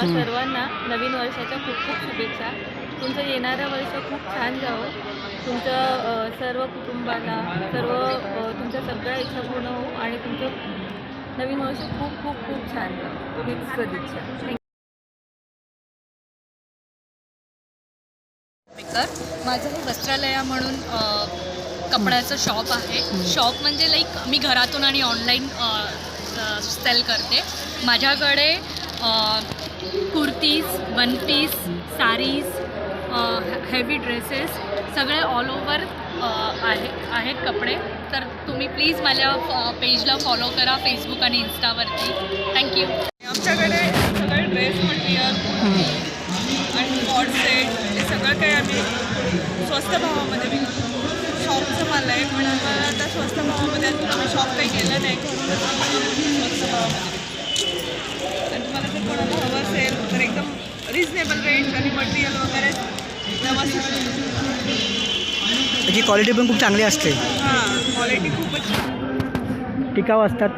तुम्हा सर्वांना नवीन वर्षाच्या खूप खूप शुभेच्छा. तुमचं येणारं वर्ष खूप छान जावं. तुमच्या सर्व कुटुंबाला तुमच्या सगळ्या इच्छा पूर्ण हो आणि तुमचं नवीन वर्ष खूप खूप खूप छान जावं हीच सदिच्छा. माझं हे वस्त्रालया म्हणून कपड्याचं शॉप आहे. शॉप म्हणजे लाईक मी घरातून आणि ऑनलाईन सेल करते. माझ्याकडे kurtis, one piece, saris, heavy dresses सगळे ऑल ओव्हर आहेत कपडे. तर तुम्ही प्लीज माझ्या पेजला फॉलो करा फेसबुक आणि इंस्टावरती. थँक्यू. आमच्याकडे सगळे ड्रेस मटेरियल आणि कॉर्ड सेट हे सगळं काही आम्ही स्वस्त भावामध्ये विकतो. शॉपचं मला आहे पण आम्हाला आता स्वस्त भावामध्ये अजून आम्ही शॉप काही केलं नाही म्हणूनच आम्ही स्वस्त भावामध्ये विकतो. आणि तुम्हाला जर कोणाला हवं असेल तर एकदम रिजनेबल रेंज आणि मटेरियल वगैरे व्यवस्थित. त्याची क्वालिटी पण खूप चांगली असते. हां, क्वालिटी खूपच टिकाऊ असतात.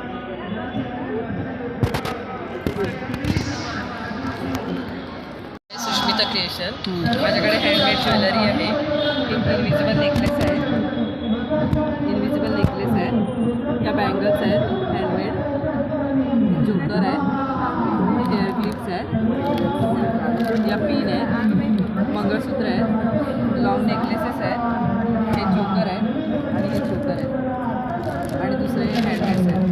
सुष्मिता क्रिएशन. माझ्याकडे हँडमेड ज्वेलरी आहे. एक इन्व्हिजिबल नेकलेस आहे. या बँगल्स आहेत हँडमेड. झुमकर आहे, हेअर क्लिप्स आहेत, या पिन आहेत, मंगळसूत्र आहेत, लॉंग नेकलेसेस आहेत. हे चोकर आहे आणि हे चोकर आहे आणि दुसरे हँडबॅग्स आहेत.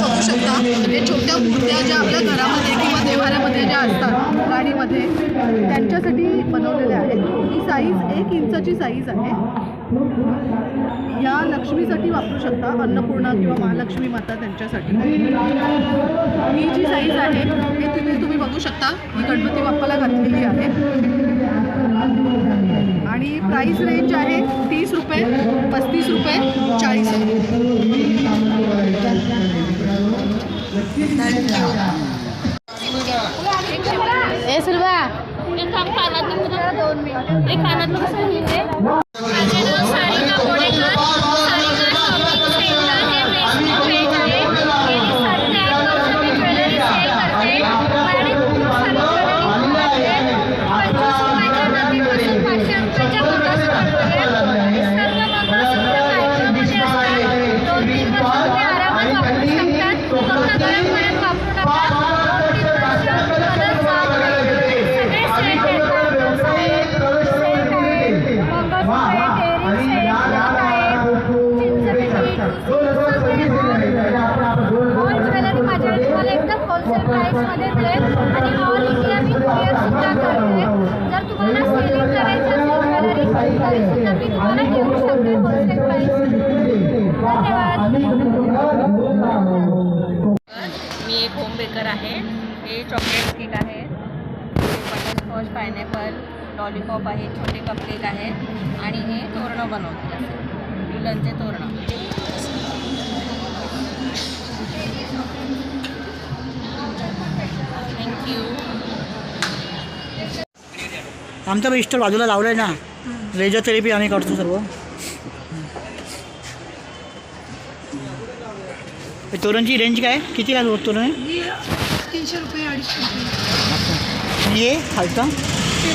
बघू शकता हे छोट्या मूर्त्या ज्या आपल्या घरामध्ये किंवा देवाऱ्यामध्ये ज्या असतात गाडीमध्ये त्यांच्यासाठी बनवलेल्या आहेत. ही साईज 1 इंचाची साईज आहे. या लक्ष्मीसाठी वापरू शकता, अन्नपूर्णा किंवा महालक्ष्मी माता त्यांच्यासाठी. ही जी साईज आहे हे तुम्ही बघू शकता. ही गणपती बाप्पाला घातलेली आहे आणि प्राईस रेंज आहे 30 रुपये, 35 रुपये, 40 रुपये. ए सुलभा एक काम कानातलं तुझ्या 2 मिनिट एक कानातलं कसं लिहिते. माझे नाव सारिका बोडेकर. सारिका शॉपिंग सेंटर हे फेसबुक पेज आहे. गेली 7 वर्ष मी ज्वेलरी सेल करते. माझ्याकडे खूप सारी ज्वेलरी आहे. 25 रुपयाच्या नथीपासून 500 रुपयाच्या मंगळसूत्र आणि सर्व मंगळसूत्र फायबरमध्ये असतात. 2-3 वर्ष तुम्ही आरामात वापरू शकतात. फक्त गरमपर्यंत वापरू नका. 2-3 वर्ष कलर जात नाही. सगळे सेट आहेत. सेट आहे, मंगळसूत्र आहे, टेरिंग सेट ऑल ज्वेलरी माझ्याकडे तुम्हाला एकदम होलसेल प्राईसमध्ये मिळेल आणि ऑल इंडिया मी कुरिअर सुद्धा करते. जर तुम्हाला सेलिंग करायची असेल ज्वेलरी तरी सुद्धा मी तुम्हाला देऊ शकते होलसेल प्राईसमध्ये. धन्यवाद. मी एक होम बेकर आहे. हे चॉकलेट केक आहे, बटरस्कॉच, पायनॅपल, लॉलीपॉप आहे, छोटे कपकेक आहे आणि हे तोरणं बनवते फुलांचे तोरणं. थँक्यू. आमचा पण स्टॉल बाजूला लावला आहे ना. लेजर थेरपी आम्ही करतो सर्व. तोरणची रेंज काय किती लागू होत तोरण? 300 रुपये, 250 रुपये. अच्छा. ये खालचा ते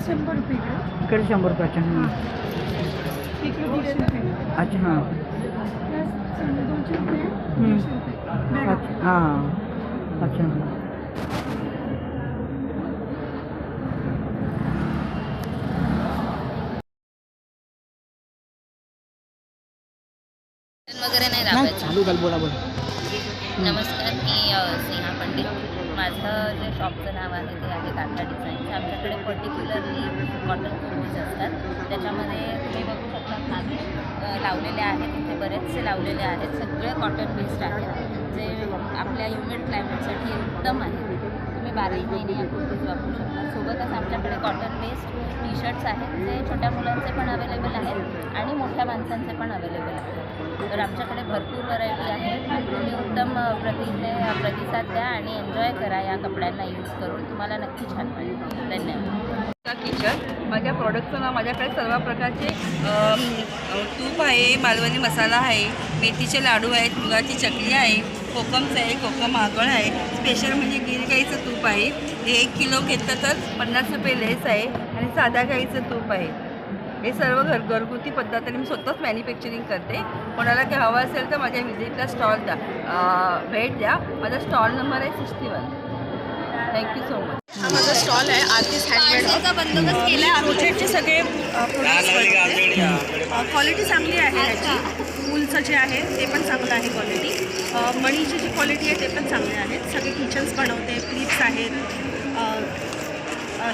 100 रुपये इकडे 100 रुपये. अच्छा इकडे 200 रुपये. अच्छा हां. 200 रुपये, 200 रुपये. अच्छा हां. अच्छा वगैरे नाही नाही दाबायचं. चालू घाल. बोला बोला. नमस्कार, मी स्नेहा पंडित. माझं जे शॉपचं नाव आहे ते आहे काका डिझाईन्स. आमच्याकडे पर्टिक्युलरली कॉटन कुर्तीज असतात. त्याच्यामध्ये तुम्ही बघू शकता खाली लावलेले आहेत, इथे बरेचसे लावलेले आहेत. सगळे कॉटन बेस्ड आहेत जे आपल्या ह्युमिड क्लायमेटसाठी उत्तम आहेत. तुम्ही 12 महिने या कुर्तीज वापरू शकता. सोबतच आमच्याकडे कॉटन बेस्ड टी शर्ट्स आहेत जे छोट्या मुलांचे पण अवेलेबल आहेत आणि मोठ्या माणसांचे पण अवेलेबल आहेत. तर आमच्याकडे भरपूर व्हरायटी आहे. तुम्ही उत्तम प्रतिसाद द्या आणि एन्जॉय करा या कपड्यांना यूज करून. तुम्हाला नक्की छान वाटेल. धन्यवाद. किचन माझ्या प्रॉडक्टचं नाव माझ्याकडे सर्व प्रकारचे तूप आहे, मालवणी मसाला आहे, मेथीचे लाडू आहेत, मुगाची चकली आहे, कोकमचं आहे, कोकम आगळ आहे, स्पेशल म्हणजे गिर गाईचं तूप आहे. हे 1 किलो घेतलं तर 50 रुपये लेस आहे आणि साध्या गाईचं तूप आहे. हे सर्व घरगुती पद्धतीने मी स्वतःच मॅन्युफॅक्चरिंग करते. कोणाला काही हवं असेल तर माझ्या व्हिजिटला स्टॉल द्या, भेट द्या. माझा स्टॉल नंबर आहे 61. Thank you so much. हा माझा स्टॉल आहे आर्टिस्ट हँडमेड. पार्सलचा बंदोबस्त केला आहे. क्रोचेटचे सगळे प्रोडक्ट्स क्वालिटी चांगली आहे ह्याची. वूलचं जे आहे ते पण चांगलं आहे क्वालिटी. मणीची जी क्वालिटी आहे ते पण चांगले आहेत. सगळे किचन्स बनवते, क्लिप्स आहेत,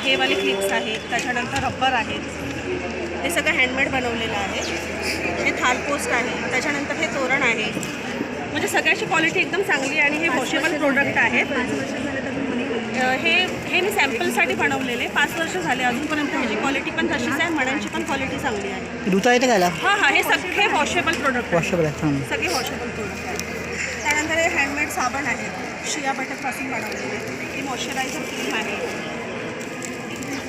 हे वाले क्लिप्स आहेत, त्याच्यानंतर रबर आहेत. हे सगळं हँडमेड बनवलेलं आहे. हे थालपोस्ट आहे, त्याच्यानंतर हे तोरण आहे. म्हणजे सगळ्याची क्वालिटी एकदम चांगली आहे आणि हे वॉशेबल प्रोडक्ट आहेत. हे मी सॅम्पलसाठी बनवलेले 5 वर्ष झाले. अजूनपर्यंत ह्याची क्वालिटी पण तशीच आहे. मण्यांची पण क्वालिटी चांगली आहे. धुता येते कायला? हां, हे सगळे वॉशेबल प्रोडक्ट वॉशेबल आहे. हां. सगळे वॉशेबल प्रोडक्ट आहेत. त्यानंतर हे हँडमेड साबण आहेत, शिया बटरपासून बनवलेले. ही मॉइश्चरायझर क्रीम आहे,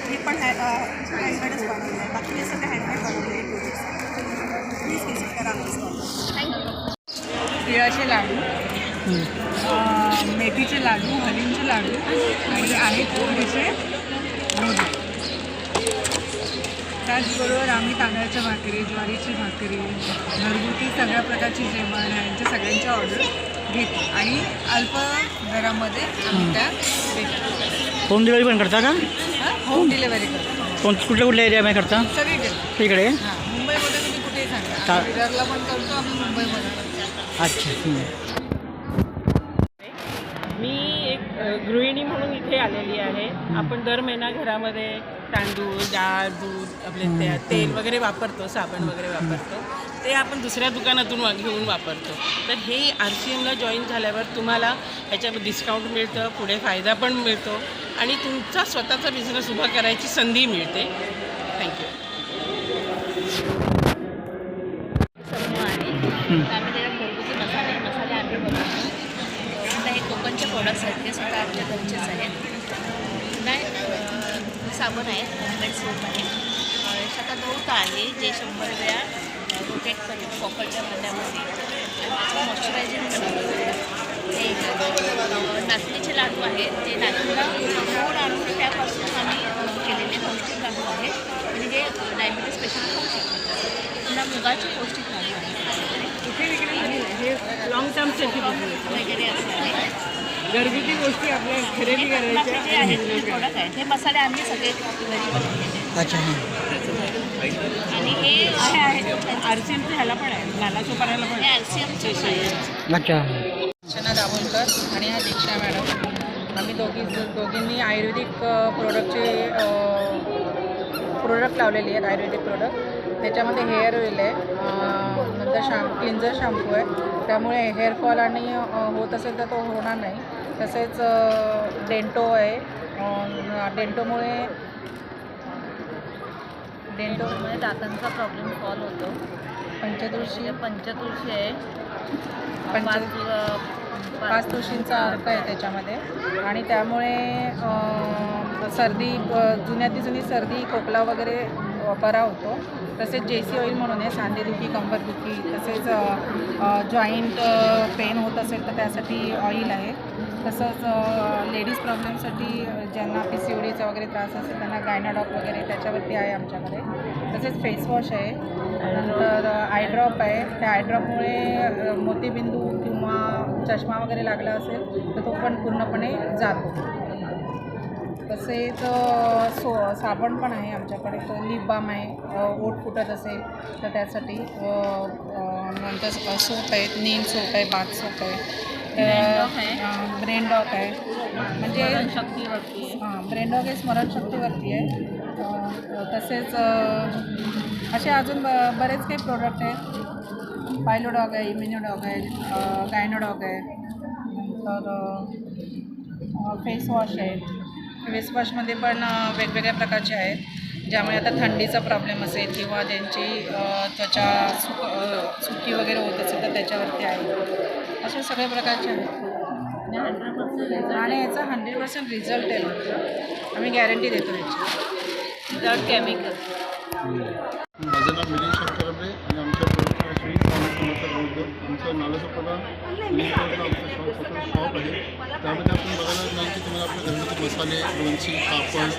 ही पण हँडमेडच बनवली आहे. बाकी हे सगळे हँडमेड बनवलेले प्रोडक्ट्स. प्लीज विजिट करा आमचं स्टॉल. तिळाचे लाडू, मेथीचे लाडू, हलीमचे लाडू आणि आहेत थोडेसे मोदक. त्याचबरोबर आम्ही तांदळाच्या भाकरी, ज्वारीची भाकरी, घरगुती सगळ्या प्रकारची जेवण यांच्या सगळ्यांच्या ऑर्डर घेतो आणि अल्प दरामध्ये आम्ही त्या देतो. होम डिलिव्हरी पण करता का? होम डिलेवरी करतो. कुठल्या एरियामध्ये करता? सगळीकडे. इकडे? हां, मुंबईमध्ये तुम्ही कुठेही सांगा. आम्ही विरारला पण करतो, आम्ही मुंबईमध्ये करतो. अच्छा. मी एक गृहिणी म्हणून इथे आलेली आहे. आपण दर महिना घरामध्ये तांदूळ, डाळ, दूध, आपले तेल वगैरे वापरतो, साबण वगैरे वापरतो. ते आपण दुसऱ्या दुकानातून घेऊन वापरतो. तर हे RCMला जॉईन झाल्यावर तुम्हाला ह्याच्यावर डिस्काउंट मिळतं, पुढे फायदा पण मिळतो आणि तुमचा स्वतःचा बिझनेस उभा करायची संधी मिळते. थँक्यू. समूह आहे. तर आम्ही त्याला घरगुती मसाले आम्ही बनवतो. आता हे कोकणचे प्रोडक्ट्स आहेत, ते सुद्धा आमच्या घरचेच आहेत. साबण आहेत, होममेड सोप आहे, आता गवत आहे जे 100 वेळा रोटेट करून कॉपरच्या भांड्यामध्ये त्याचं मॉइश्चरायझिंग बनवलं जातं. हे नाचणीचे लाडू आहेत, ते नाचणीला गोड आणून त्यापासून आम्ही केलेले पौष्टिक लाडू आहेत आणि जे डायबिटीज पेशंट खाऊ शकतात. पुन्हा मुगाचे पौष्टिक लाडू आहेत हे लॉंग टर्मसाठी बिझनेस वगैरे असतात. घरगुती गोष्टी आपल्या खरेदी करायच्या जे आहेत ते प्रोडक्ट आहेत, हे मसाले आम्ही सगळे घरी बनवलेले आहेत. अच्छा. आणि हे आहे RCMचे ह्याला पण आहे, नाला चोपाऱ्याला पण हे RCMचे आहे. अच्छा. अर्चना दाभोलकर आणि हा दीक्षा मॅडम. आम्ही दोघींनी आयुर्वेदिक प्रोडक्ट लावलेली आहेत. आयुर्वेदिक प्रोडक्ट त्याच्यामध्ये हेअर ऑइल आहे, नंतर क्लिन्झर शॅम्पू आहे. त्यामुळे हेअरफॉल आणि होत असेल तर तो होणार नाही. तसेच डेंटो आहे. डेंटोमुळे दातांचा प्रॉब्लेम सॉल्व होतो. पंचतुळशी आहे. 5 तुळशींचा अर्क आहे त्याच्यामध्ये आणि त्यामुळे सर्दी, जुन्यातली जुनी सर्दी, खोकला वगैरे बरा होतो. तसेच JC ऑइल म्हणून आहे, सांधेदुखी, कंबरदुखी, तसेच जॉईंट पेन होत असेल तर त्यासाठी ऑइल आहे. तसंच लेडीज प्रॉब्लेमसाठी ज्यांना PCODचा वगैरे त्रास असेल त्यांना गायनाडॉक वगैरे त्याच्यावरती आहे आमच्याकडे. तसेच फेसवॉश आहे. नंतर आयड्रॉप आहे. त्या आयड्रॉपमुळे मोतीबिंदू किंवा चष्मा वगैरे लागला असेल तर तो पण पूर्णपणे जातो. तसेच साबण पण आहे आमच्याकडे. तो लिप बाम आहे, ओठ फुटत असेल तर त्यासाठी. नंतर सोप आहेत, नीम सोप आहे, बाथ सोप आहे, ब्रेन डॉक आहे. म्हणजे शक्तीवरती ब्रेन डॉक हे स्मरणशक्तीवरती आहे. तसेच असे अजून बरेच काही प्रोडक्ट आहेत. पायलोडॉग आहे, इम्युनोडॉग आहे, गायनोडॉग आहे. नंतर फेसवॉश आहेत. फेसवॉशमध्ये पण वेगवेगळ्या प्रकारचे आहेत, ज्यामुळे आता थंडीचा प्रॉब्लेम असेल किंवा ज्यांची त्वचा सुकी वगैरे होत असेल तर त्याच्यावरती आहे. असे सगळ्या प्रकारचे आहेत आणि याचा 100% रिझल्ट आहे. आम्ही गॅरंटी देतो याची. Without chemical. माझं नाव मिलिंद शंकरबे आणि आमच्या प्रोडक्ट श्री स्वामी समर्थ बौद्ध आमचं नाल्याचा प्रकार आमचं शॉप आहे. त्यामध्ये आपण बघायला नाही की तुम्हाला आपल्या घरगुती मसाले, लोणची, पापड,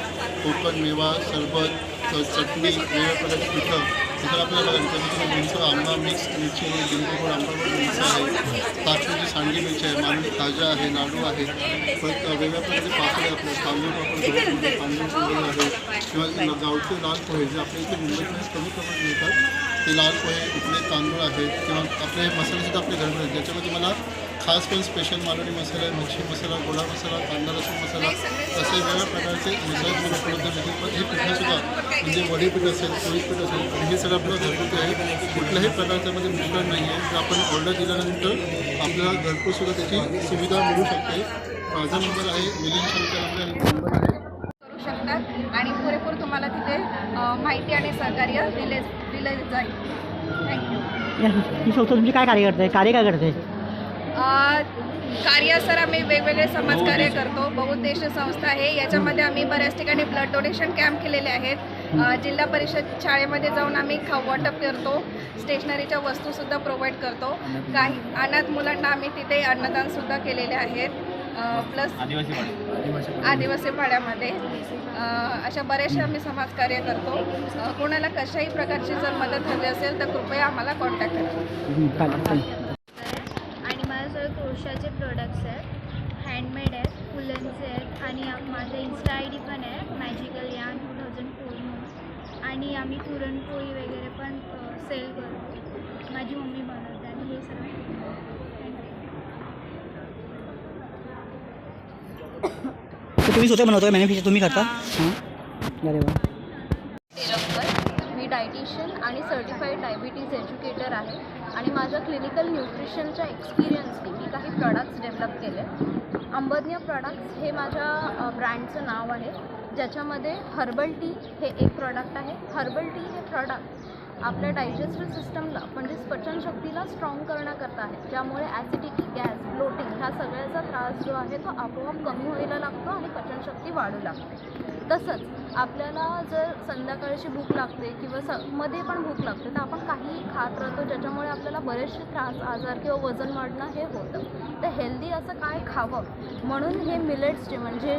कोकण मेवा, सरबत, चटणी, वेगवेगळ्या प्रकारची पिठं इतर आपल्याला बघायला त्यामध्ये लोणचं, आंबा मिक्स मिरची, गिलगोड आंबागोड लोणचं आहे, ताकदीची सांडगी मिरची आहे, मालवणी ताजा आहे, लाडू आहे, परत वेगवेगळ्या प्रकारचे पापड आहे आपले तांदूळ पापड, तांदूळ आहे किंवा गावठी लाल पोहे जे आपल्या इथे मुंबईमध्ये कमी प्रमाणात मिळतात ते लाल पोहे, उकडे तांदूळ आहेत किंवा आपले मसालेसुद्धा आपले घरगुती आहेत ज्याच्यामध्ये मला खास करून स्पेशल मालवणी मसाला, मच्छी मसाला, गोडा मसाला, कांदा लसूण मसाला असे वेगवेगळ्या प्रकारचे मसाले तुम्हाला उपलब्ध मिळतील. पण हे पिठासुद्धा म्हणजे वडे पीठ असेल, पोळी पीठ असेल आणि हे सगळं आपलं घरगुती आहे. कुठल्याही प्रकारच्यामध्ये मिश्रण नाही आहे. तर आपण ऑर्डर दिल्यानंतर आपल्याला घरपोचसुद्धा त्याची सुविधा मिळू शकते. माझा नंबर आहे मिलिंद शंकर नंबर आहे. करू शकतात आणि पुरेपूर तुम्हाला तिथे माहिती आणि सहकार्य दिले जाईल. थँक्यू. ही संस्था तुमची काय कार्य काय करते? कार्य सर आम्ही वेगवेगळे समाजकार्य करतो. बहुउद्देशीय संस्था आहे. याच्यामध्ये आम्ही बऱ्याच ठिकाणी ब्लड डोनेशन कॅम्प केलेले आहेत. जिल्हा परिषद शाळेमध्ये जाऊन आम्ही खाऊ वाटप करतो. स्टेशनरीच्या वस्तूसुद्धा प्रोव्हाइड करतो. काही अनाथ मुलांना आम्ही तिथे अन्नदानसुद्धा केलेले आहेत. प्लस आदिवासी पाड्यामध्ये अशा बरेचसे आम्ही समाजकार्य करतो. कोणाला कशाही प्रकारची जर मदत हवी असेल तर कृपया आम्हाला कॉन्टॅक्ट करा. आणि माझ्या सगळे क्रोशाचे प्रोडक्ट्स आहेत, हँडमेड आहेत, फुलंचे आहेत आणि माझं इन्स्टा ID पण आहे मॅजिकल यान 2004 म्हणून. आणि आम्ही पुरणपोळी वगैरे पण सेल करतो. माझी मम्मी बनवते आणि हे सगळं तर तुम्ही स्वतः बनवताय, मॅन्युफॅक्चर तुम्ही करता? हां, अरे वा. मी डायटिशियन आणि सर्टिफाईड डायबिटीज एज्युकेटर आहे आणि माझ्या क्लिनिकल न्यूट्रिशनच्या एक्सपिरियन्सनी मी काही प्रॉडक्ट्स डेव्हलप केले. अंबज्ञ प्रॉडक्ट्स हे माझ्या ब्रँडचं नाव आहे, ज्याच्यामध्ये हर्बल टी हे एक प्रॉडक्ट आहे. हर्बल टी हे प्रॉडक्ट आपल्या डायजेस्टिव्ह सिस्टमला म्हणजेच पचनशक्तीला स्ट्रॉंग करण्याकरता आहे, ज्यामुळे ॲसिडिटी, गॅस, ब्लोटिंग ह्या सगळ्याचा त्रास जो आहे तो आपोआप कमी व्हायला लागतो आणि पचनशक्ती वाढू लागते. तसंच आपल्याला जर संध्याकाळची भूक लागते किंवा मध्ये पण भूक लागते तर आपण काहीही खात राहतो, ज्याच्यामुळे आपल्याला बरेचसे त्रास, आजार किंवा वजन वाढणं हे होतं. तर हेल्दी असं काय खावं म्हणून हे मिलेट्सचे म्हणजे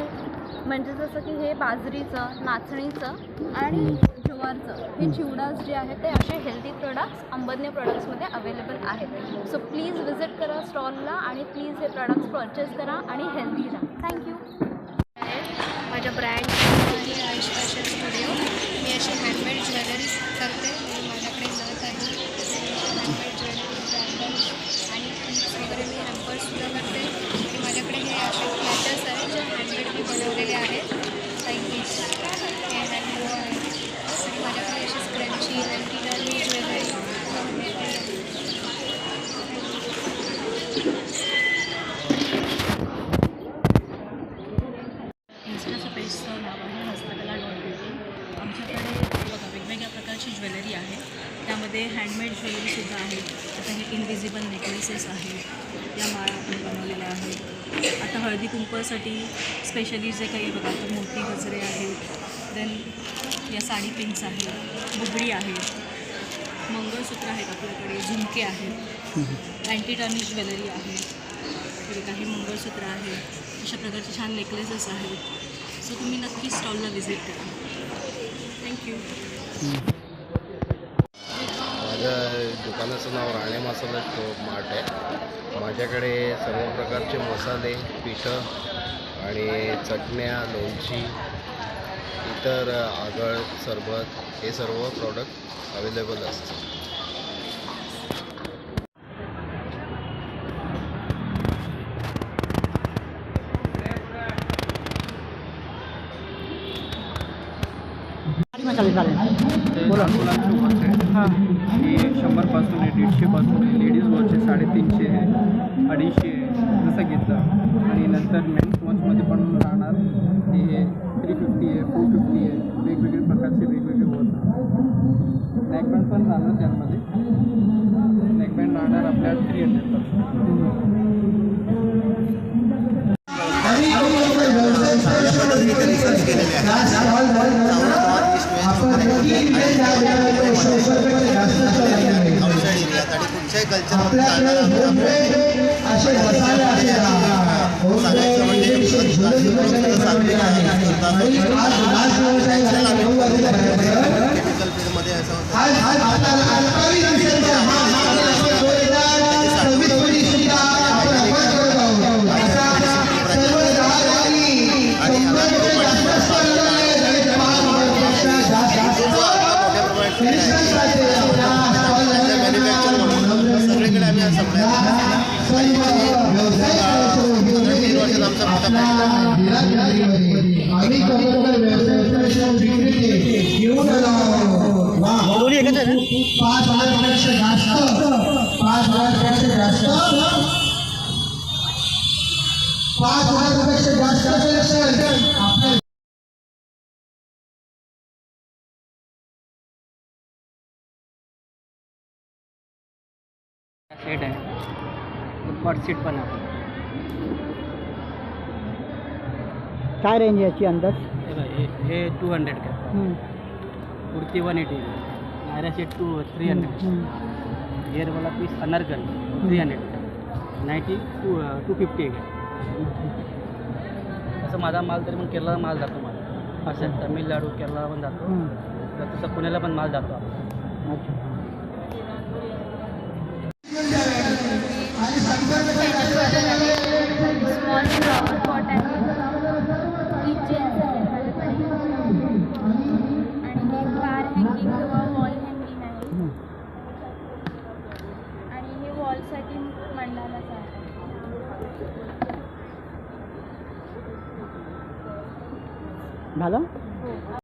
जसं की हे बाजरीचं, नाचणीचं आणि ज्वारचं हे चिवडास जे आहेत ते असे हेल्दी प्रोडक्ट्स अंबज्ञ प्रोडक्ट्समध्ये अवेलेबल आहेत. सो प्लीज विजिट करा स्टॉलला आणि प्लीज हे प्रोडक्ट्स परचेस करा आणि हेल्दी राहा. थँक्यू. माझ्या ब्रँड आणि आयुष फॅशन स्टुडिओ. मी अशी हँडमेड ज्वेलरी करते. माझ्याकडे नथ आहे, हँडमेड ज्वेलरी आणि क्लिप्स वगैरे मी हॅम्पर्ससुद्धा करते. आणि माझ्याकडे हे असे प्लॅटर्स आहेत जे हँडमेड मी बनवलेले आहेत. साईज हे हँडमो आहे आणि माझ्याकडे अशी स्क्रंची, अँटीडर्मी ज्वेलरी इन्स्टाच्या पेजचं नाव आहे हस्तकला .beauty. आमच्याकडे बघा वेगवेगळ्या प्रकारची ज्वेलरी आहे. त्यामध्ये हँडमेड ज्वेलरीसुद्धा आहे. आता हे इनविजिबल नेकलेसेस आहेत, या माळा आपण बनवलेल्या आहेत. आता हळदी कुंकवासाठी स्पेशली जे काही बघा तर मोती गजरे आहेत, देन या साडी पिन्स आहेत, बुगडी आहेत, मंगळसूत्र आहेत, आपल्याकडे झुमके आहेत, अँटी डॅमेज ज्वेलरी आहे, काही मंगळसूत्र आहेत, अशा प्रकारचे छान नेकलेसेस आहेत. सो तुम्ही नक्की स्टॉलला व्हिजिट करा. थँक्यू. माझ्या दुकानाचं नाव राणे मसाला मार्ट आहे. माझ्याकडे सर्व प्रकारचे मसाले, पिठं आणि चटण्या, लोणची, इतर आगळ, सरबत हे सर्व प्रॉडक्ट अवेलेबल असतात. बोला. हां, हे 100पासून आहे, 150पासून आहे. लेडीज वॉचचे 350 आहे, 250 आहे, जसं घेतलं. आणि नंतर मेन्स वॉचमध्ये पण राहणार हे 350 आहे, 450 आहे. वेगवेगळे प्रकारचे वेगवेगळे वॉच. नेकबँड पण राहणार त्यामध्ये. नेकबँड राहणार आपल्या 300पासून. रिसर्च केलेले आहे. आउटसाईड एरियात आणि कुठच्याही कल्चरमध्ये चालणारा सांगायचं म्हणजे टेक्निकल फील्डमध्ये असं सगळीकडे आम्ही आज दोन्ही एकच आहे ना? 5,000पेक्षा जास्त 5,000पेक्षा जास्त 5,000पेक्षा जास्त आपल्या सेट आहे बट सीट पण आहे. काय रेंज याची अंदाज? हे 200 का कुर्ती 180 नायरा सेट 300 हेअरवाला पीस अनारकली 300 नाईटी 250 आहे. तसं माझा माल तरी पण केरळला माल जातो मला असं तामिळनाडू केरळला पण जातो तसं पुण्याला पण माल जातो. स्मॉल फ्लॉवर पॉट आहे, किचन्स आहे माझ्याकडे, आणि हे कार हँगिंग किंवा वॉल हँगिंग आहे, आणि हे वॉलसाठी मंडालाच आहे. झालं?